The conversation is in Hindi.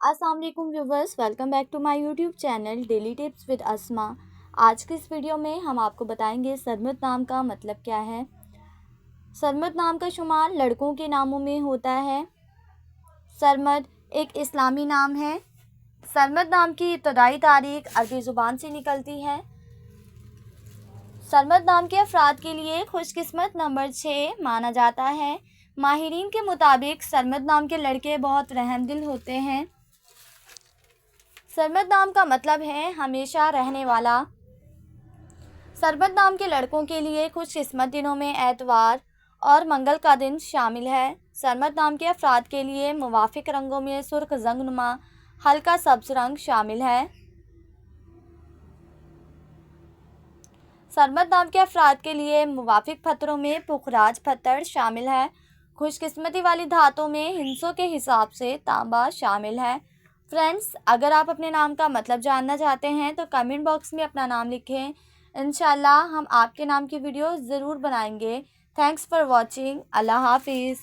अस्सलाम वालेकुम viewers, welcome back to my YouTube channel daily tips with Asma. आज की इस वीडियो में हम आपको बताएंगे सरमद नाम का मतलब क्या है। सरमद नाम का शुमार लड़कों के नामों में होता है। सरमद एक इस्लामी नाम है। सरमद नाम की इब्तदाई तारीख अरबी ज़ुबान से निकलती है। सरमद नाम के अफराद के लिए खुशकिस्मत नंबर 6 माना जाता है। माहिरीन के मुताबिक सरमद नाम के लड़के बहुत रहमदिल होते हैं। सरमद नाम का मतलब है हमेशा रहने वाला। सरमद नाम के लड़कों के लिए खुशकिस्मत दिनों में एतवार और मंगल का दिन शामिल है। सरमद नाम के अफराद के लिए मुवाफिक रंगों में सुर्ख जंगनुमा हल्का सब्ज रंग शामिल है। सरमद नाम के अफराद के लिए मुवाफिक पत्थरों में पुखराज पत्थर शामिल है। खुशकिस्मती वाली धातों में हिंसों के हिसाब से तांबा शामिल है। फ्रेंड्स, अगर आप अपने नाम का मतलब जानना चाहते हैं तो कमेंट बॉक्स में अपना नाम लिखें। इंशाल्लाह हम आपके नाम की वीडियो ज़रूर बनाएंगे। Thanks for watching. अल्लाह हाफिज़।